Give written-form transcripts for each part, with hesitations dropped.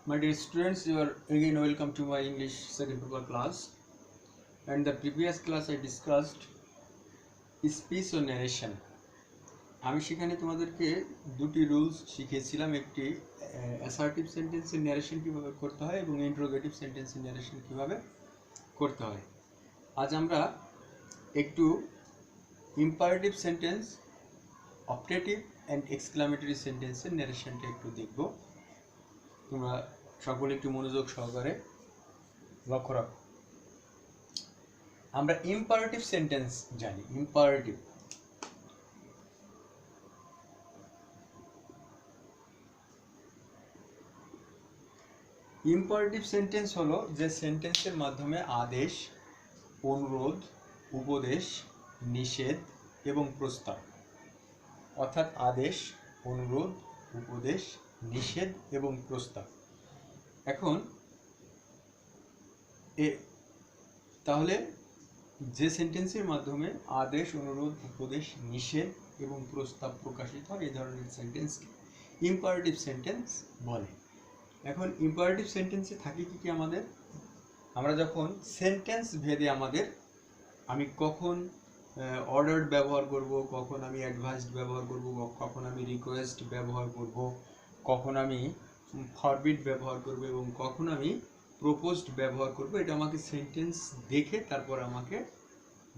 My dear students, you are again welcome to my English second paper class. And the previous class I discussed speech or narration. আমি সেখানে তোমাদেরকে দুটি rules শিখিয়েছিলাম, একটি assertive সেন্টেন্সের narration কীভাবে করতে হয় এবং ইন্টারোগেটিভ সেন্টেন্সের ন্যারেশন কীভাবে করতে হয়। আজ আমরা একটু imperative sentence, optative and exclamatory সেন্টেন্সের ন্যারেশনটা একটু দেখব। তোমরা সকলে একটু মনোযোগ সহকারে লক্ষ্য রাখো। আমরা ইম্পারেটিভ সেন্টেন্স জানি। ইম্পারেটিভ সেন্টেন্স হলো যে সেন্টেন্সের মাধ্যমে আদেশ, অনুরোধ, উপদেশ, নিষেধ এবং প্রস্তাব, অর্থাৎ আদেশ, অনুরোধ, উপদেশ, নিষেধ এবং প্রস্তাব। এখন তাহলে যে সেন্টেন্সের মাধ্যমে আদেশ, অনুরোধ, উপদেশ, নিষেধ এবং প্রস্তাব প্রকাশিত হয় এই ধরনের সেন্টেন্সকে ইম্পারেটিভ সেন্টেন্স বলে। এখন ইম্পারেটিভ সেন্টেন্সে থাকে কি আমরা যখন সেন্টেন্স ভেদে আমি কখন অর্ডার্ড ব্যবহার করব, কখন আমি অ্যাডভাইসড ব্যবহার করব, কখন আমি রিকোয়েস্ট ব্যবহার করব, কখন আমি ফরবিড ব্যবহার করব এবং কখন আমি প্রপোজড ব্যবহার করব, এটা আমাকে সেন্টেন্স দেখে তারপর আমাকে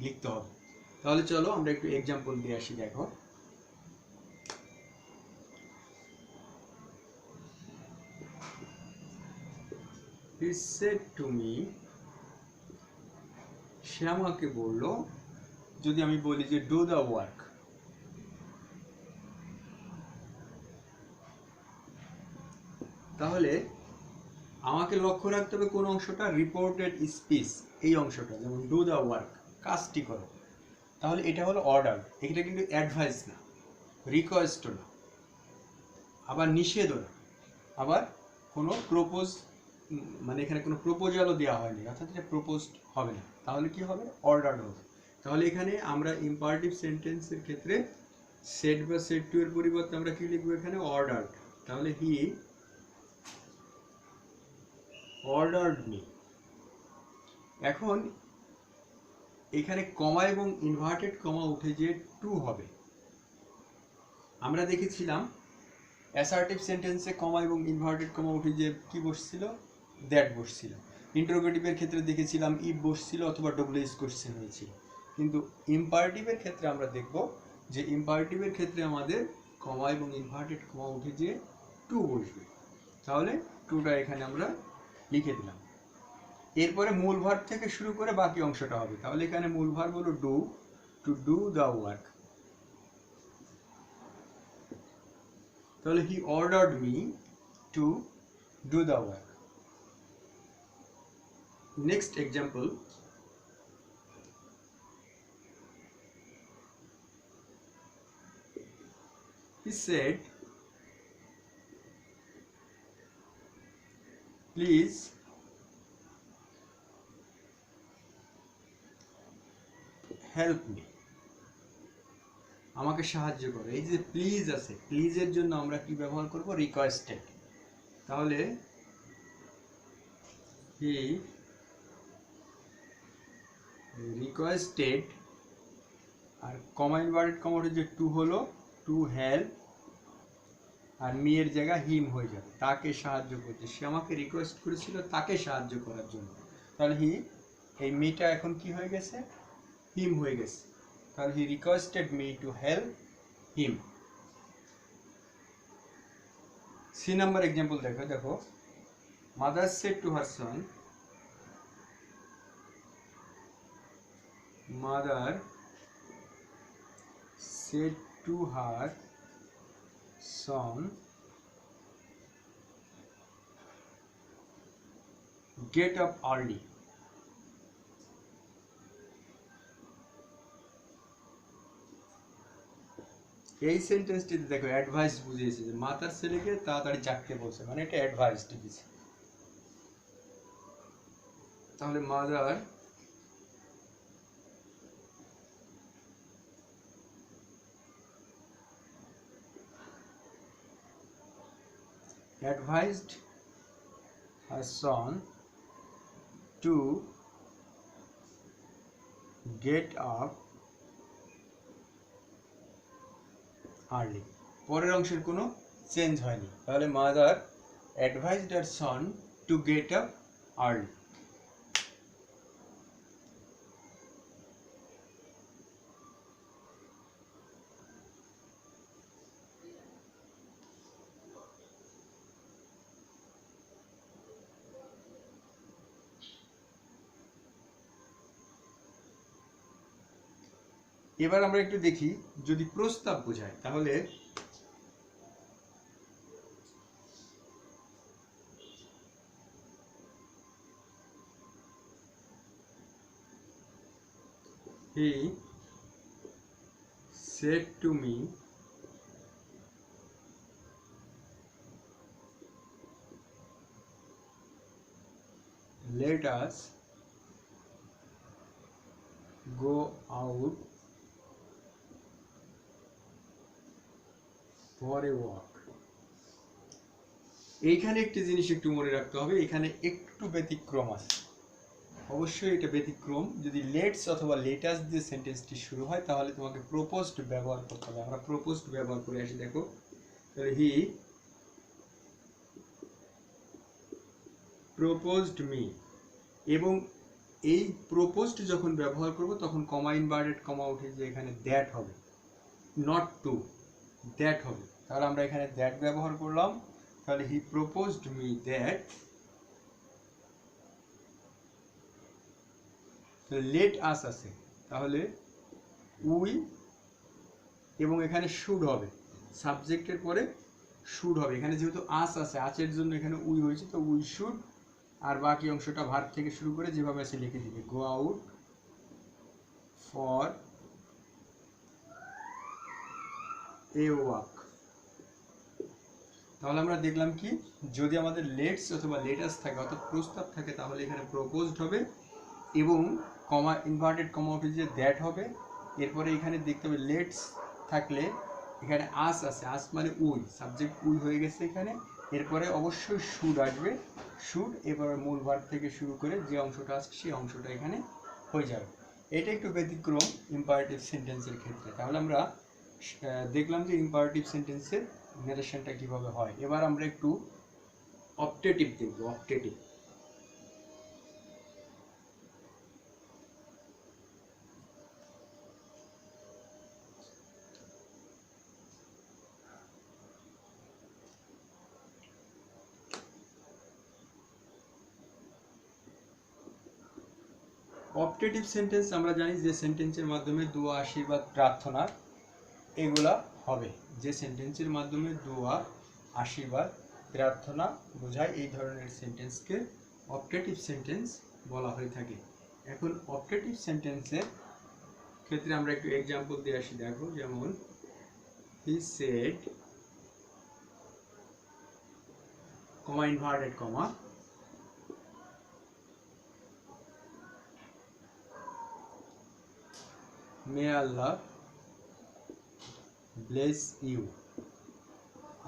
লিখতে হবে। তাহলে চলো আমরা একটু এক্সাম্পল দিয়ে আসি। দেখো, he said to me, সে আমাকে বলল। যদি আমি বলি যে ডু দ্য ওয়ার্ক, তাহলে আমাকে লক্ষ্য রাখতে হবে কোন অংশটা, রিপোর্টেড স্পিচ, এই অংশটা। যেমন ডু দ্য ওয়ার্ক, কাজটি করো, তাহলে এটা হলো অর্ডার। এটা কিন্তু অ্যাডভাইস না, রিকোয়েস্টও না, আবার নিষেধও না, আবার কোনো প্রপোজ, মানে এখানে কোনো প্রপোজালও দেওয়া হয়নি, অর্থাৎ এটা প্রপোজড হবে না। তাহলে কি হবে? অর্ডার হবে। তাহলে এখানে আমরা ইম্পারেটিভ সেন্টেন্সের ক্ষেত্রে সেড বা সেড টু এর পরিবর্তে আমরা কি লিখবো? এখানে অর্ডার্ড। তাহলে হি অর্ডার্ড মি। এখন এখানে কমা এবং ইনভার্টেড কমা উঠে যে টু হবে। আমরা দেখেছিলাম অ্যাসার্টিভ সেন্টেন্সে কমা এবং ইনভার্টেড কমা উঠে যে কি বসছিল? দ্যাট বসছিল। ইন্টারোগেটিভের ক্ষেত্রে দেখেছিলাম ইফ বসছিল অথবা ডব্লিউএস কোশ্চেন হয়েছিল। কিন্তু ইম্পারেটিভের ক্ষেত্রে আমরা দেখব যে ইম্পারেটিভের ক্ষেত্রে আমাদের কমা এবং ইনভার্টেড কমা উঠে যে টু বসবে। তাহলে টুটা এখানে আমরা লিখে দিলাম। এরপরে মূল ভার্ব থেকে শুরু করে বাকি অংশটা হবে। তাহলে এখানে মূল ভার্ব হলো do, to do the work. তাহলে he ordered me to do the work. Next example, he said, please help me, আমাকে সাহায্য করো। এই যে প্লিজ আছে, প্লিজের জন্য আমরা কি ব্যবহার করব? রিকোয়েস্টেড। তাহলে he requested, R comma inverted কমা যে টু হলো টু হেল্প, আর মি এর জায়গা হিম হয়ে যাবে, তাকে সাহায্য করতে। সে আমাকে রিকোয়েস্ট করেছিল তাকে সাহায্য করার জন্য। তাহলে হি, এই মিটা এখন কি হয়ে গেছে? হিম হয়ে গেছে। তাহলে he requested me to help him. C number example দেখো, mother said to her son, mother said to her son, get up early. এই সেন্টেন্সটিতে দেখো অ্যাডভাইস বুঝিয়েছে যে মাতার ছেলেকে তাড়াতাড়ি জাগতে বলছে, মানে এটা অ্যাডভাইস দিয়েছে। তাহলে mother advised her son to get up early. পরের অংশের কোনো চেঞ্জ হয়নি, তাহলে mother advised her Son to get up early. এবার আমরা একটু দেখি যদি প্রস্তাব বোঝায় তাহলে he said to me let us go out for a walk। এইখানে একটি জিনিস একটু মনে রাখতে হবে, এখানে একটু ব্যতিক্রম আছে, অবশ্যই এটা ব্যতিক্রম। যদি লেটস অথবা লেটাস দিয়ে সেন্টেন্সটি শুরু হয় তাহলে তোমাকে প্রপোজড ব্যবহার করতে হবে। আমরা প্রপোজড ব্যবহার করে আসি, দেখো হি প্রপোজড মি, এবং এই প্রপোজড যখন ব্যবহার করব তখন কমা ইনভার্টেড কমা উঠে যে এখানে দ্যাট হবে, নট টু, দ্যাট হবে। তাহলে আমরা এখানে দ্যাট ব্যবহার করলাম, তাহলে he proposed me that, let us আছে, তাহলে উই এবং এখানে শুড হবে, সাবজেক্টের পরে শুড হবে। এখানে যেহেতু আস আছে, আচের জন্য এখানে উই হয়েছে, তো উই শুড, আর বাকি অংশটা ভার্ব থেকে শুরু করে যেভাবে আছে লিখে দিবে, go out for a walk. তাহলে আমরা দেখলাম কি, যদি আমাদের লেটস অথবা লেটাস থাকে অর্থাৎ প্রস্তাব থাকে তাহলে এখানে প্রপোজড হবে এবং কমা ইনভার্টেড কমা উঠে যে দ্যাট হবে। এরপরে এখানে দেখতে হবে লেটস থাকলে এখানে আস আছে, আস মানে উই, সাবজেক্ট উই হয়ে গেছে এখানে। এরপরে অবশ্যই শুড আসবে, শুড, এবারে মূল ভার্ব থেকে শুরু করে যে অংশটা আছে সেই অংশটা এখানে হয়ে যাবে। এটা একটু ব্যতিক্রম ইম্পারেটিভ সেন্টেন্সের ক্ষেত্রে। তাহলে আমরা দেখলাম যে ইম্পারেটিভ সেন্টেন্সের নারেশনটা কিভাবে হয়। এবার আমরা একটু অপটেটিভ দেখব। অপটেটিভ অপটেটিভ সেন্টেন্স আমরা জানি যে সেন্টেন্সের মাধ্যমে দোয়া, আশীর্বাদ, প্রার্থনা এগুলা হবে। যে সেন্টেন্সের মাধ্যমে দোয়া, আশীর্বাদ, প্রার্থনা বোঝায় এই ধরনের সেন্টেন্সকে অপটেটিভ সেন্টেন্স বলা হয়ে থাকে। এখন অপটেটিভ সেন্টেন্সের ক্ষেত্রে আমরা একটু এক্সাম্পল দিয়ে আসি, দেখো যেমন he said, comma inverted comma, may Allah bless you,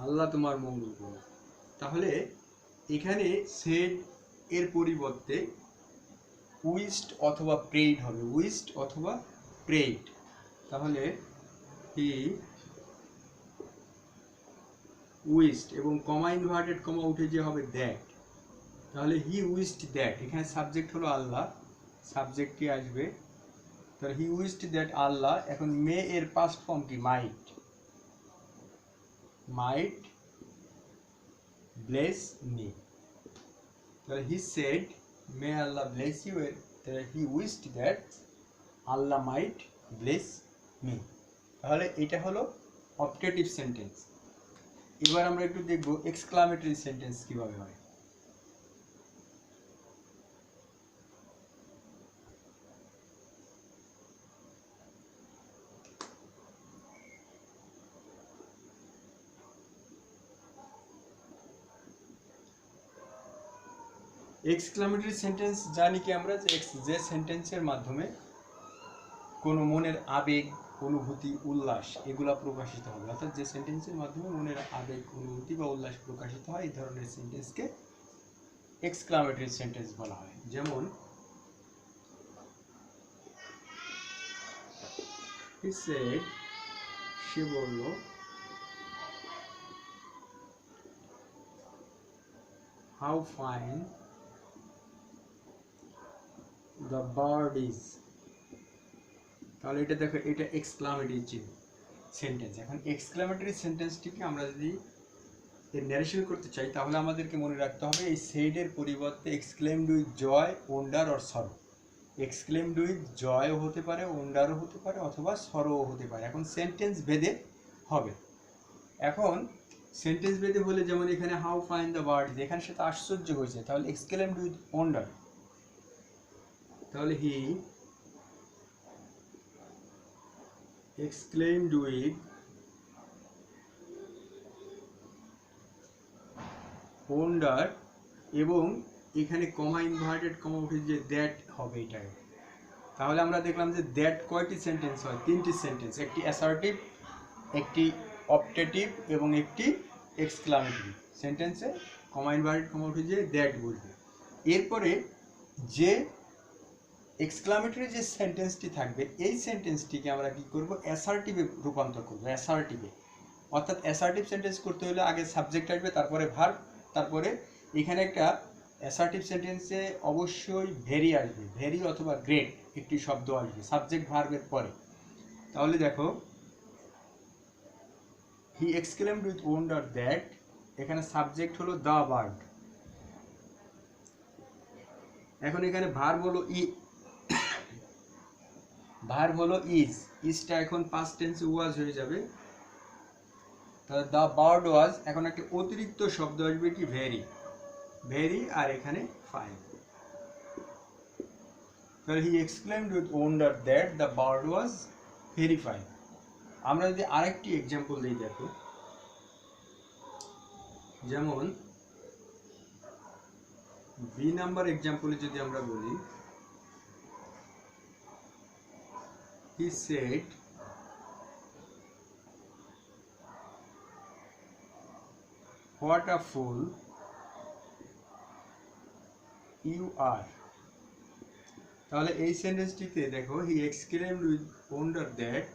Allah তোমার মঙ্গল করুন। তাহলে এখানে সেড এর পরিবর্তে উইশড অথবা প্রেইড হবে, উইশড অথবা প্রেইড। তাহলে হি উইশড এবং কমা ইনভার্টেড কমা উঠে যে হবে দ্যাট, তাহলে হি উইশড দ্যাট, এখানে সাবজেক্ট হলো আল্লাহ, সাবজেক্ট কি আসবে, তাহলে হি উইশড দ্যাট আল্লাহ। এখন মে এর পাস্ট ফর্ম কি, মাইট, মাইট ব্লেস মি। তাহলে he said may Allah bless you, তাহলে he wished that Allah might bless me. তাহলে এটা হলো অপটেটিভ সেন্টেন্স। এবার আমরা একটু দেখব এক্সক্লামেটরি সেন্টেন্স কিভাবে হয়। এক্সক্লামেটরি সেন্টেন্স জানি কি আমরা, যে সেন্টেন্সের মাধ্যমে কোনো মনের আবেগ, অনুভূতি, উল্লাস এগুলা প্রকাশিত হবে, অর্থাৎ যে সেন্টেন্সের মাধ্যমে মনের আবেগ, অনুভূতি বা উল্লাস প্রকাশিত হয় এই ধরনের সেন্টেন্সকে এক্সক্লামেটরি সেন্টেন্স বলা হয়। যেমন he said, সে বলল, how fine the bird is। তাহলে এটা দেখো, এটা এক্সক্লামেটরি সেন্টেন্স। এখন এক্সক্লামেটরি সেন্টেন্সটিকে আমরা যদি এর ন্যারেশন করতে চাই তাহলে আমাদেরকে মনে রাখতে হবে এই সেডের পরিবর্তে exclaimed with joy, wonder or sorrow. Exclaimed with জয়ও হতে পারে, ওন্ডারও হতে পারে, অথবা সরোও হতে পারে। এখন সেন্টেন্স ভেদে হবে। এখন সেন্টেন্স ভেদে হলে যেমন এখানে how fine the bird is, এখানে সেটা আশ্চর্য হয়েছে, তাহলে এক্সক্লেমড উইথ ওন্ডার, তাহলে হি exclaimed with wonder, এবং এখানে কমা ইনভার্টেড কমা উঠে যে দ্যাট হবে এটাই। তাহলে আমরা দেখলাম যে দ্যাট কয়টি সেন্টেন্স হয়? 3টি সেন্টেন্স, একটি অ্যাসার্টিভ, একটি অপটেটিভ এবং একটি এক্সক্লামেটরি। সেন্টেন্সে কমা ইনভার্টেড কমা উঠে যে দ্যাট বলবে। এরপরে যে এক্সক্লামেটরি যে সেন্টেন্সটি থাকবে এই সেন্টেন্সটিকে আমরা কি করব? অ্যাসার্টিভে রূপান্তর করব, অ্যাসার্টিভে। অর্থাৎ অ্যাসার্টিভ সেন্টেন্স করতে হলে আগে সাবজেক্ট আসবে, তারপরে ভার্ব, তারপরে এখানে একটা অ্যাসার্টিভ সেন্টেন্সে অবশ্যই ভেরি আসবে, ভেরি অথবা গ্রেট একটি শব্দ আসবে সাবজেক্ট ভার্বের পরে। তাহলে দেখো হি এক্সক্লেমড উইথ ওন্ডার দ্যাট, এখানে সাবজেক্ট হলো দ্য বার্ড। এখন এখানে ভার্ব হলো ভার্ব হলো ইজ, ইজটা এখন পাস্ট টেন্সে ওয়াজ হয়ে যাবে। তাহলে দ্য বার্ড ওয়াজ, এখন একটা অতিরিক্ত শব্দ আসবে কি? ভেরি, ভেরি, আর এখানে ফাইন। তাহলে he exclaimed with wonder that the bird was very fine. আমরা যদি আরেকটি এক্সাম্পল দিই, দেখো যেমন বি নাম্বার এক্সাম্পলে যদি আমরা বলি, he said, what a fool you are। তাহলে এই সেন্টেন্সটিতে দেখো he exclaimed with wonder that,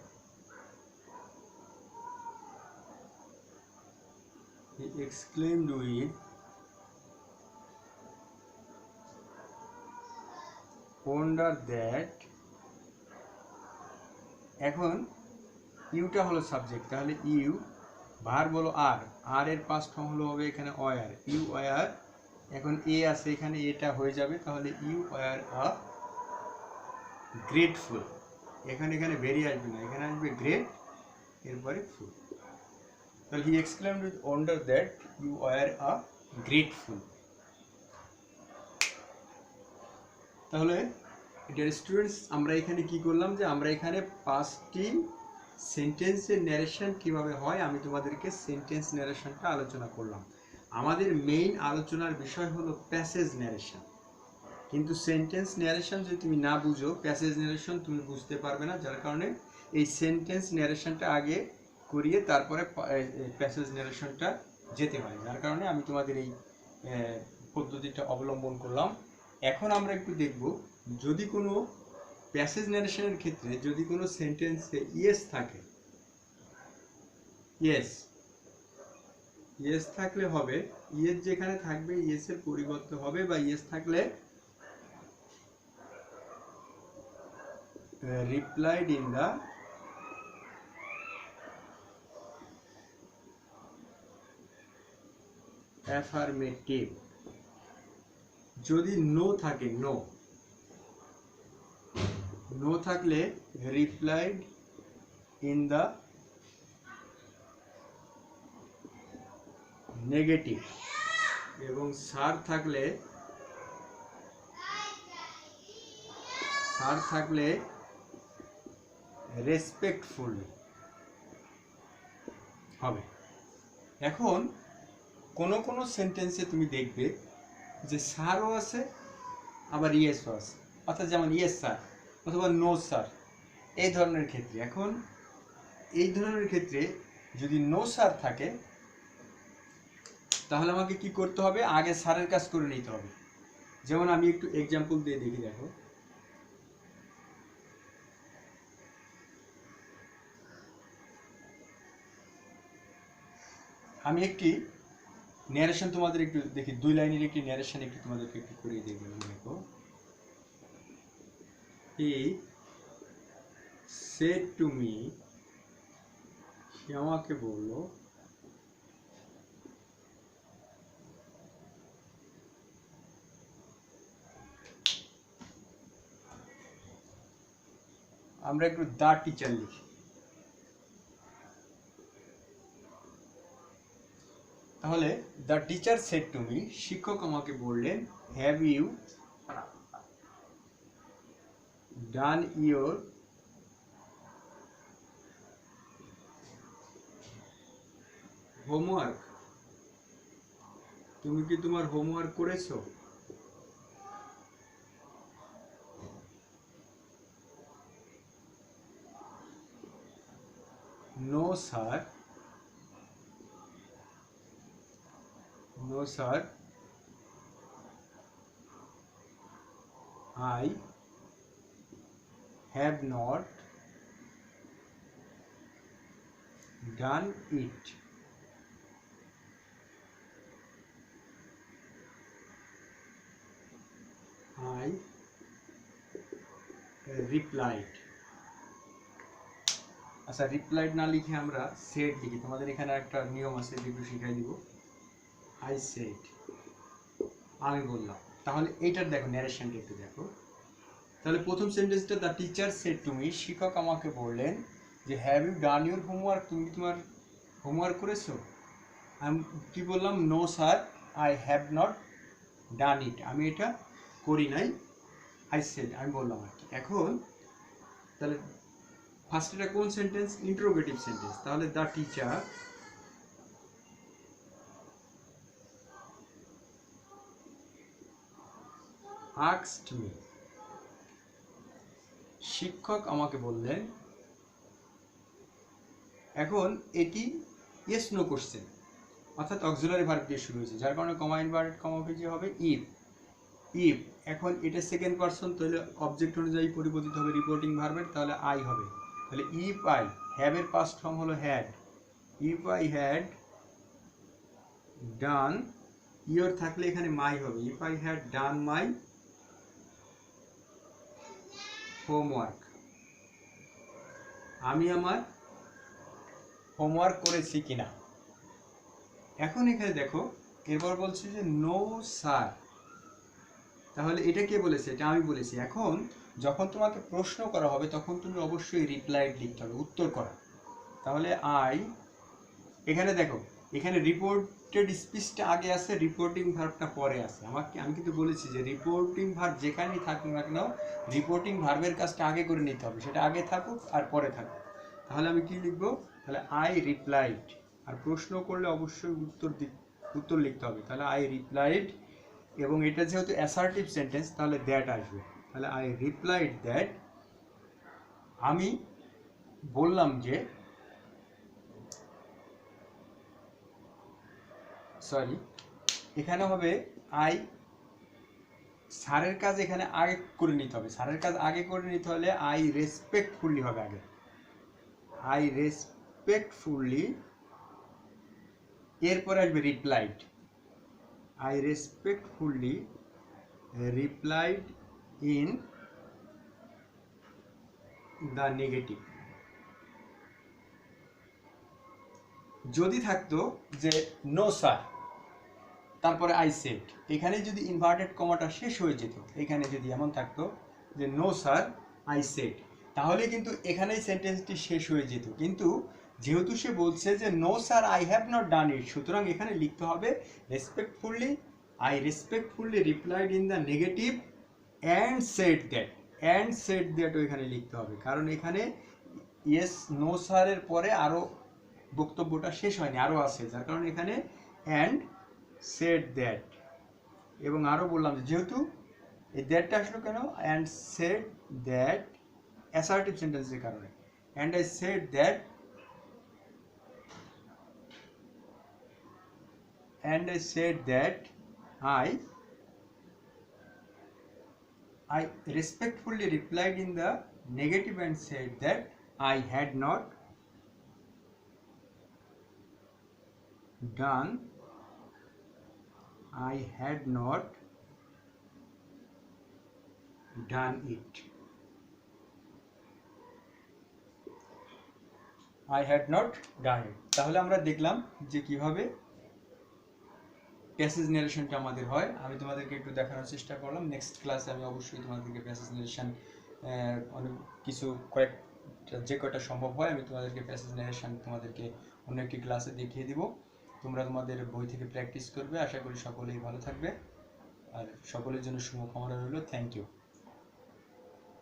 he exclaimed with wonder that, এখন ইউটা হলো সাবজেক্ট, তাহলে ইউ, ভার্ব হলো আর, আর এর পাস্ট ফর্ম হলো হবে এখানে ওয়ার, ইউ ওয়ার। এখন এ আছে এখানে, এটা হয়ে যাবে, তাহলে ইউ ওয়ার আ গ্রেটফুল। এখানে ভেরি আসবে না, এখানে আসবে গ্রেট, এরপরে ফুল। তাহলে he exclaimed with wonder that you were a grateful. তাহলে ডিয়ার স্টুডেন্টস, আমরা এখানে কি করলাম যে আমরা এখানে 5টি সেন্টেন্সের ন্যারেশন কিভাবে হয় আমি তোমাদেরকে সেন্টেন্স ন্যারেশনটা আলোচনা করলাম। আমাদের মেইন আলোচনার বিষয় হলো প্যাসেজ ন্যারেশন। কিন্তু সেন্টেন্স ন্যারেশন যদি তুমি না বুঝো, প্যাসেজ ন্যারেশন তুমি বুঝতে পারবে না, যার কারণে এই সেন্টেন্স ন্যারেশনটা আগে করিয়ে তারপরে প্যাসেজ ন্যারেশনটা যেতে হয়, যার কারণে আমি তোমাদের এই পদ্ধতিটা অবলম্বন করলাম। এখন আমরা একটু দেখব, যদি কোনো প্যাসেজ ন্যারেশনের ক্ষেত্রে যদি কোনো সেন্টেন্সে ইয়েস থাকে, ইয়েস, ইয়েস থাকলে হবে, ইয়েস যেখানে থাকবে ইয়েসের পরিবর্তে হবে, বা ইয়েস থাকলে রিপ্লাইড ইন দ্য অ্যাফার্মেটিভ। যদি নো থাকে, নো, নো থাকলে রিপ্লাইড ইন দ্য নেগেটিভ, এবং স্যার থাকলে রেসপেক্টফুল হবে। এখন কোন কোন সেন্টেন্সে তুমি দেখবে যে স্যারও আছে আবার ইয়েসও আছে, অর্থাৎ যেমন ইয়েস স্যার অথবা নো স্যার, এই ধরনের ক্ষেত্রে। এখন এই ধরনের ক্ষেত্রে যদি নো স্যার থাকে তাহলে আমাকে কি করতে হবে, আগে স্যারের কাজ করে নিতে হবে। যেমন আমি একটু এক্সাম্পল দিয়ে দেখি, দেখো আমি একটি ন্যারেশন তোমাদের একটু দেখি, 2 লাইনের একটি ন্যারেশন একটু তোমাদেরকে একটু করিয়ে দিয়ে দিলাম। দেখো, হি সেড টু মি, সে আমাকে বললো, আমরা একটু দা টিচার লিখি। তাহলে the teacher said to me, শিক্ষক আমাকে বললেন, have you done your homework, তুমি কি তোমার হোমওয়ার্ক করেছো? No sir, no sir, I have not done it. I replied. আচ্ছা, রিপ্লাইড না লিখে আমরা সেড লিখি। তোমাদের এখানে একটা নিয়ম আছে, যেগুলো শিখাই দিব। I said, আমি বললাম। তাহলে এইটার দেখো, ন্যারেশনটা একটু দেখো। তাহলে প্রথম সেন্টেন্সটা, the teacher said to me, শিক্ষক আমাকে বললেন যে have you done your homework, তুমি তোমার হোমওয়ার্ক করেছো? আমি কি বললাম? No sir, I have not done it, আমি এটা করি নাই। আই সেড, আমি বললাম আর কি। এখন তাহলে ফার্স্ট এটা কোন সেন্টেন্স? Interrogative sentence. তাহলে দ্য টিচার আস্কড মি, শিক্ষক আমাকে বললেন। এখন এটি ইয়েস নো কোশ্চেন, অর্থাৎ অক্সিলারি ভার্ব দিয়ে শুরু হয়েছে, যার কারণে কমা ইনভার্টেড কমা কি হবে? ইফ। ইফ, এখন এটা সেকেন্ড পারসন, তাহলে অবজেক্ট অনুযায়ী পরিবর্তিত হবে রিপোর্টিং ভার্বের, তাহলে আই হবে। তাহলে ইফ আই, হ্যাভ এর পাস্ট ফর্ম হলো had. If I had done, your থাকলে এখানে মাই হবে। If I had done my homework, আমি আমার হোমওয়ার্ক করেছি কিনা। এখন এখানে দেখো, এরপর বলছি যে নো স্যার, তাহলে এটা কে বলেছে? এটা আমি বলেছি। এখন যখন তোমাকে প্রশ্ন করা হবে তখন তুমি অবশ্যই রিপ্লাইড লিখতে হবে, উত্তর করা। তাহলে আই, এখানে দেখো, এখানে রিপোর্টেড স্পিচটা আগে আছে, রিপোর্টিং ভার্বটা পরে আছে। আমি কিন্তু বলেছি যে রিপোর্টিং ভার্ব যেখানেই থাকুক না কেন, রিপোর্টিং ভার্বের কাজটা আগে করে নিতে হবে, সেটা আগে থাকুক আর পরে থাকুক। তাহলে আমি কি লিখবো? তাহলে আই রিপ্লাইড, আর প্রশ্ন করলে অবশ্যই উত্তর লিখতে হবে। তাহলে আই রিপ্লাইড, এবং এটা যেহেতু অ্যাসার্টিভ সেন্টেন্স, তাহলে দ্যাট আসবে। তাহলে আই রিপ্লাইড দ্যাট, আমি বললাম যে, সরি, এখানে হবে আই, স্যারের কাজ এখানে আগে করে নিতে হবে। স্যারের কাজ আগে করে নিতে হলে আই রেসপেক্টফুলি হবে আগে। আই রেসপেক্টফুলি, এরপরে আসবে replied. I respectfully replied in the negative. যদি থাকতো যে নো স্যার, তারপরে আই সেড, এখানে যদি ইনভার্টেড কমাটা শেষ হয়ে যেত, এখানে যদি এমন থাকতো যে নো স্যার আই সেড, তাহলে কিন্তু এখানেই সেন্টেন্সটি শেষ হয়ে যেত। কিন্তু যেহেতু সে বলছে যে no sir I have not done it, সুতরাং এখানে লিখতে হবে respectfully, I respectfully replied in the negative and said that. And said that এখানে লিখতে হবে, কারণ এখানে ইয়েস নো স্যারের পরে আরও বক্তব্যটা শেষ হয়নি, আরও আছে, যার কারণে এখানে অ্যান্ড সেড দ্যাট। এবং আরও বললাম যে যেহেতু এই দ্যাটটা আসলো কেন, অ্যান্ড সেড দ্যাট অ্যাসার্টিভ সেন্টেন্সের কারণে, and I said that and I said that I respectfully replied in the negative and said that I had not done it. I had not done it. তাহলে আমরা দেখলাম যে কিভাবে passage নারেশনটা আমাদের হয়। আমি তোমাদেরকে একটু দেখানোর চেষ্টা করলাম। নেক্সট ক্লাসে আমি অবশ্যই তোমাদেরকে প্যাসেজ নারেশন অনেক কিছু যে কয়টা সম্ভব হয় আমি তোমাদেরকে প্যাসেজ নারেশন তোমাদেরকে অন্য একটি ক্লাসে দেখিয়ে দিব। তোমরা তোমাদের বই থেকে প্র্যাকটিস করবে। আশা করি সকলেই ভালো থাকবে আর সকলের জন্য শুভকামনা রইল। Thank you.